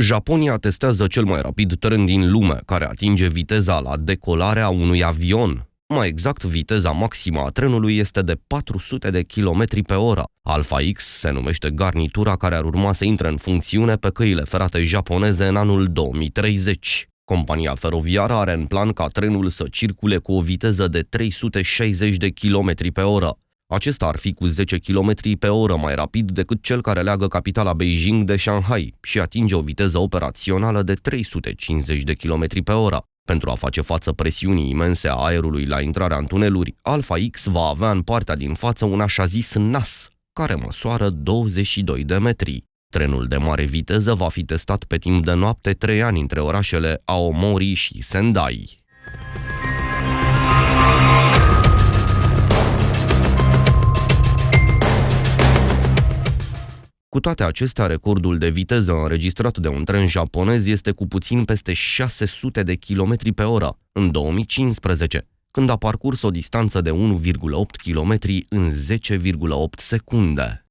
Japonia testează cel mai rapid tren din lume, care atinge viteza la decolarea unui avion. Mai exact, viteza maximă a trenului este de 400 de km pe oră. Alpha X se numește garnitura care ar urma să intre în funcțiune pe căile ferate japoneze în anul 2030. Compania feroviară are în plan ca trenul să circule cu o viteză de 360 de km pe oră. Acesta ar fi cu 10 km pe oră mai rapid decât cel care leagă capitala Beijing de Shanghai și atinge o viteză operațională de 350 de km pe oră. Pentru a face față presiunii imense a aerului la intrarea în tuneluri, Alpha X va avea în partea din față un așa zis NAS, care măsoară 22 de metri. Trenul de mare viteză va fi testat pe timp de noapte 3 ani între orașele Aomori și Sendai. Cu toate acestea, recordul de viteză înregistrat de un tren japonez este cu puțin peste 600 de km pe oră, în 2015, când a parcurs o distanță de 1,8 km în 10,8 secunde.